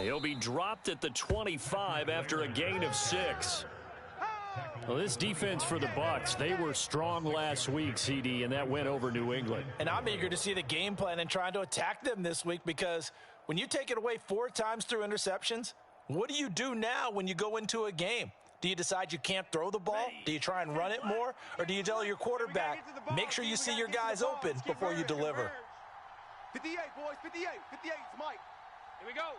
He'll be dropped at the 25 after a gain of 6. Well, this defense for the Bucs, they were strong last week, CD, and that went over New England. And I'm eager to see the game plan and trying to attack them this week, because when you take it away 4 times through interceptions, what do you do now when you go into a game? Do you decide you can't throw the ball? Do you try and run it more? Or do you tell your quarterback, make sure you see your guys open before you deliver? 58, boys, 58. 58, it's Mike. Here we go.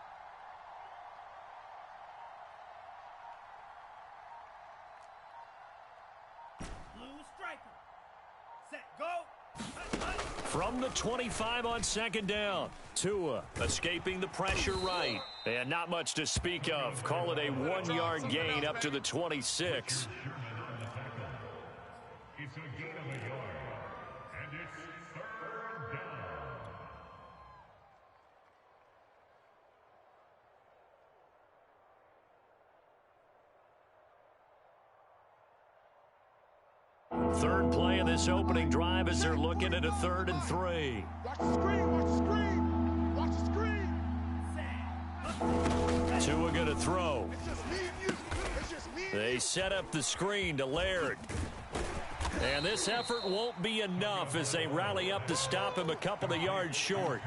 Blue striker. Set, go. From the 25 on second down, Tua escaping the pressure right. And not much to speak of. Call it a 1-yard gain up to the 26. It's a gain of a yard, and it's 3rd down. Third play of this opening drive as they're looking at a 3rd and 3. Watch the screen, watch the screen. Watch the screen. Tua going to throw. It's just me and you. It's just me and you. They set up the screen to Laird. And this effort won't be enough as they rally up to stop him a couple of yards short.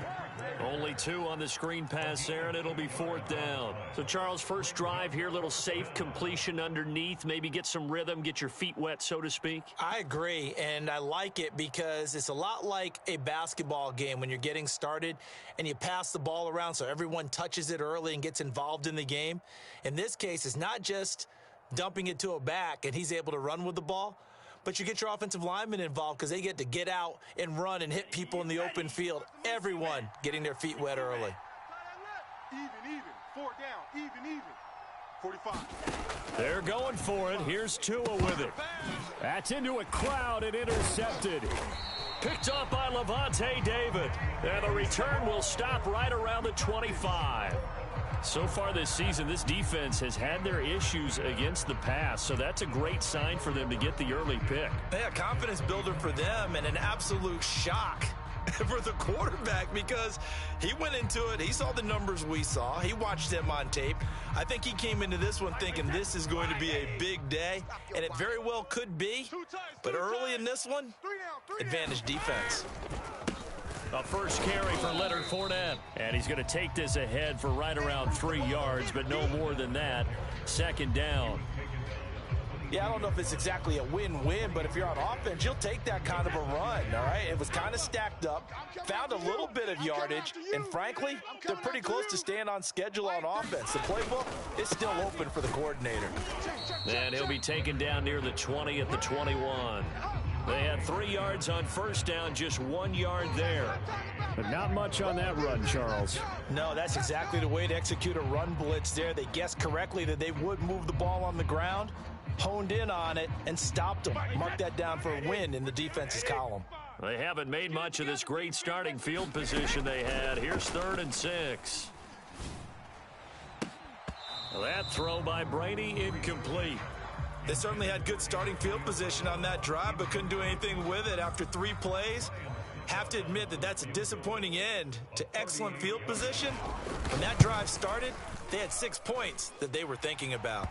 Only 2 on the screen pass there, and it'll be 4th down. So, Charles, first drive here, little safe completion underneath. Maybe get some rhythm, get your feet wet, so to speak. I agree, and I like it because it's a lot like a basketball game when you're getting started and you pass the ball around so everyone touches it early and gets involved in the game. In this case, it's not just dumping it to a back and he's able to run with the ball, but you get your offensive linemen involved because they get to get out and run and hit people in the open field. Everyone getting their feet wet early. Even. 4 down. Even. 45. They're going for it. Here's Tua with it. That's into a crowd and intercepted. Picked up by Levante David. And the return will stop right around the 25. So far this season, this defense has had their issues against the pass, so that's a great sign for them to get the early pick. Yeah, confidence builder for them and an absolute shock for the quarterback because he went into it. He saw the numbers we saw. He watched them on tape. I think he came into this one thinking this is going to be a big day, and it very well could be. But early in this one, advantage defense. A first carry for Leonard Fournette. And he's going to take this ahead for right around 3 yards, but no more than that. 2nd down. Yeah, I don't know if it's exactly a win-win, but if you're on offense, you'll take that kind of a run, all right? It was kind of stacked up, found a little bit of yardage, and frankly, they're pretty close to staying on schedule on offense. The playbook is still open for the coordinator. And he'll be taken down near the 20 at the 21. They had 3 yards on first down, just 1 yard there. But not much on that run, Charles. No, that's exactly the way to execute a run blitz there. They guessed correctly that they would move the ball on the ground, honed in on it, and stopped them. Mark that down for a win in the defense's column. They haven't made much of this great starting field position they had. Here's 3rd and 6. That throw by Brady incomplete. They certainly had good starting field position on that drive, but couldn't do anything with it after 3 plays. Have to admit that that's a disappointing end to excellent field position. When that drive started, they had 6 points that they were thinking about.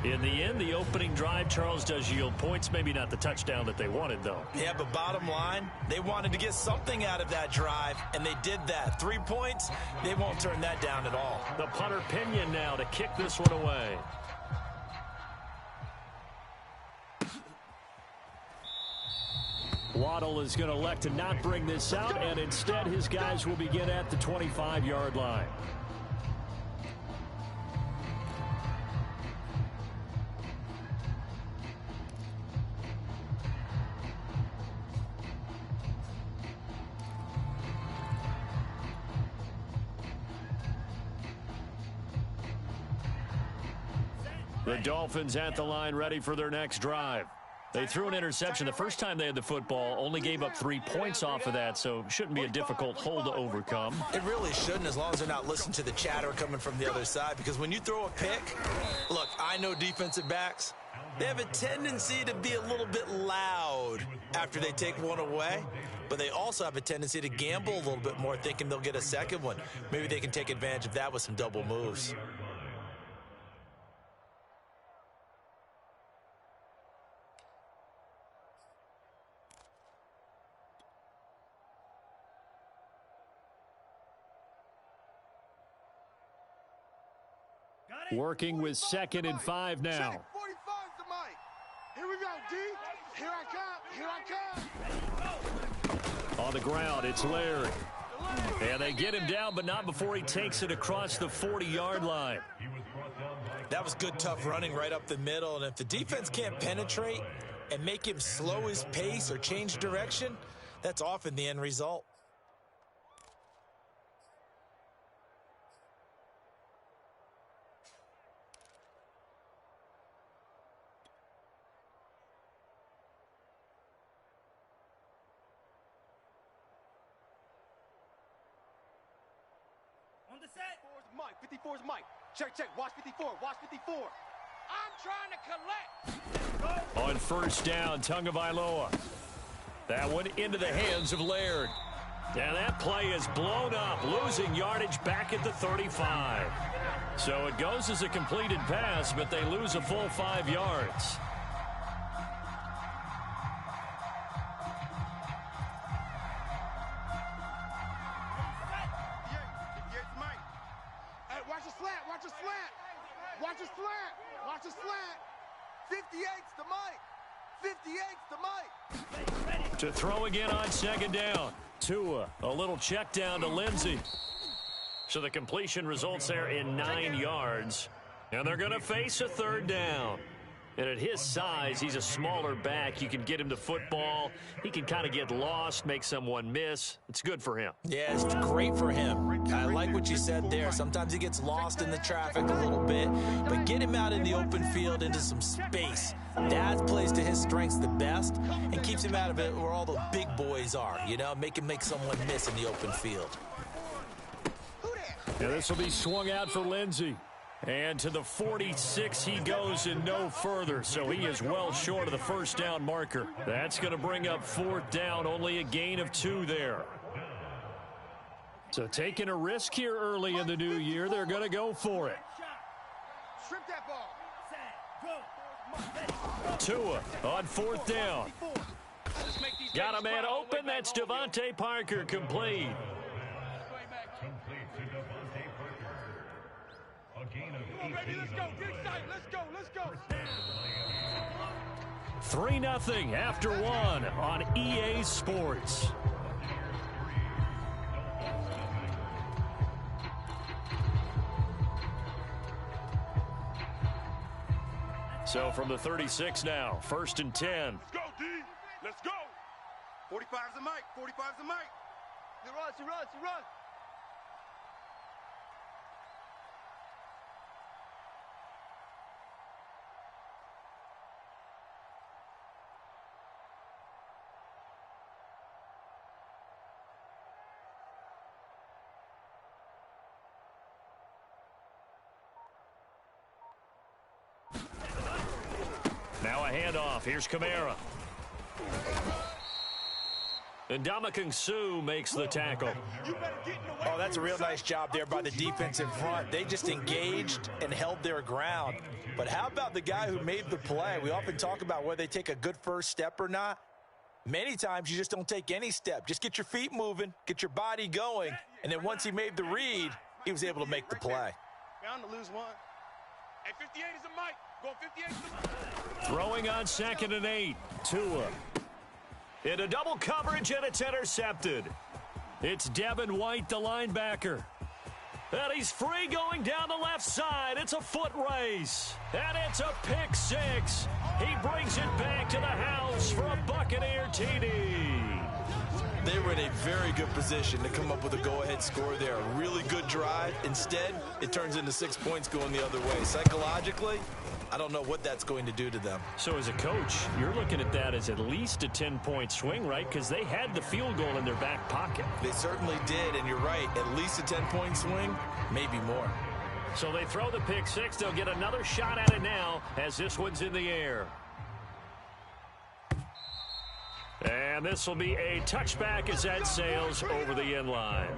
In the end, the opening drive, Charles, does yield points. Maybe not the touchdown that they wanted, though. Yeah, but bottom line, they wanted to get something out of that drive, and they did that. 3 points, they won't turn that down at all. The punter Pinion now to kick this one away. Waddle is going to elect to not bring this out, and instead his guys will begin at the 25-yard line. The Dolphins at the line ready for their next drive. They threw an interception the first time they had the football, only gave up 3 points off of that, so shouldn't be a difficult hole to overcome. It really shouldn't, as long as they're not listening to the chatter coming from the other side, because when you throw a pick, look, I know defensive backs, They have a tendency to be a little bit loud after they take one away, but they also have a tendency to gamble a little bit more, thinking they'll get a second one. Maybe they can take advantage of that with some double moves. Working with 2nd and 5 now. Check, 45's the mic. Here we go, D. Here I come. Here I come. On the ground, it's Laird. And they get him down, but not before he takes it across the 40-yard line. That was good, tough running right up the middle. And if the defense can't penetrate and make him slow his pace or change direction, that's often the end result. On the set. 54's Mike. 54's Mike. Check, check. Watch 54. Watch 54. I'm trying to collect. On first down, Tagovailoa. That one into the hands of Laird. And that play is blown up, losing yardage back at the 35. So it goes as a completed pass, but they lose a full 5 yards. Watch a slant. Watch a slant. Watch a slant. Watch a slant. 58's the mic. 58's the mic. To throw again on 2nd down. Tua, a little check down to Lindsey. So the completion results there in 9 yards. And they're going to face a 3rd down. And at his size, he's a smaller back. You can get him the football. He can kind of get lost, make someone miss. It's good for him. Yeah, it's great for him. I like what you said there. Sometimes he gets lost in the traffic a little bit, but get him out in the open field into some space. That plays to his strengths the best and keeps him out of it where all the big boys are, you know, make him make someone miss in the open field. And this will be swung out for Lindsey. And to the 46 he goes and no further, so he is well short of the first down marker. That's going to bring up 4th down, only a gain of 2 there. So taking a risk here early in the new year, they're going to go for it. Strip that ball. Tua on 4th down. Got a man open, that's Devontae Parker, complete. Complete to Devontae Parker. A gain of 18. Let's go. Get excited. Let's go. 3-0 after 1 on EA Sports. So from the 36 now, 1st and 10. Let's go, D. Let's go. 45's the mic. 45's the mic. He runs. Now a handoff. Here's Kamara. And Ndamukong Suh makes the tackle. Oh, that's a real nice job there by the defense in front. They just engaged and held their ground. But how about the guy who made the play? We often talk about whether they take a good first step or not. Many times you just don't take any step. Just get your feet moving, get your body going, and then once he made the read, he was able to make the play. Bound to lose one. Hey, 58 is the mic. Going 58 is the mic. Throwing on 2nd and 8. Tua. Into double coverage, and it's intercepted. It's Devin White, the linebacker. And he's free going down the left side. It's a foot race. And it's a pick 6. He brings it back to the house for a Buccaneer TD. They were in a very good position to come up with a go-ahead score there. A really good drive. Instead, it turns into 6 points going the other way. Psychologically, I don't know what that's going to do to them. So as a coach, you're looking at that as at least a 10-point swing, right? Because they had the field goal in their back pocket. They certainly did, and you're right. At least a 10-point swing, maybe more. So they throw the pick six. They'll get another shot at it now as this one's in the air. And this will be a touchback as that sails over the end line.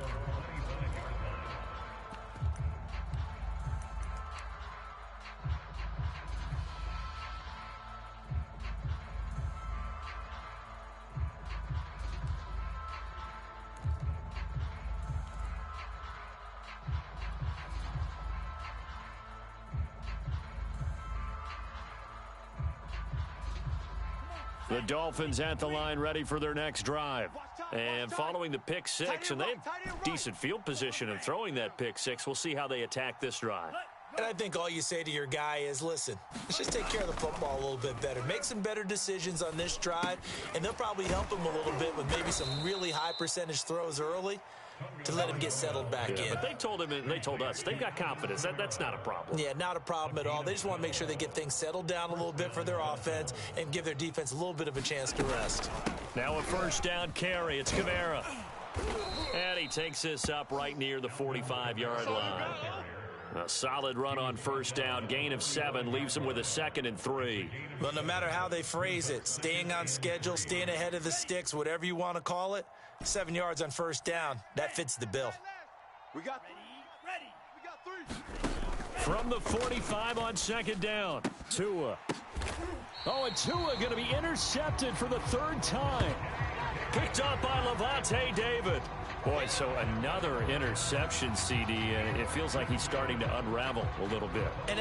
The Dolphins at the line ready for their next drive. And following the pick six, and they have decent field position in throwing that pick six. We'll see how they attack this drive. And I think all you say to your guy is, listen, let's just take care of the football a little bit better. Make some better decisions on this drive, and they'll probably help him a little bit with maybe some really high percentage throws early to let him get settled back in. But they told him, and they told us, they've got confidence. That's not a problem. Yeah, not a problem at all. They just want to make sure they get things settled down a little bit for their offense and give their defense a little bit of a chance to rest. Now a first down carry. It's Kamara. And he takes this up right near the 45-yard line. A solid run on first down. Gain of 7 leaves him with a 2nd and 3. Well, no matter how they phrase it, staying on schedule, staying ahead of the sticks, whatever you want to call it, 7 yards on first down, that fits the bill. We got Ready. We got 3. From the 45 on 2nd down, Tua. Oh, and Tua going to be intercepted for the 3rd time. Picked up by Levante David. Boy, so another interception, CD, and it feels like he's starting to unravel a little bit. And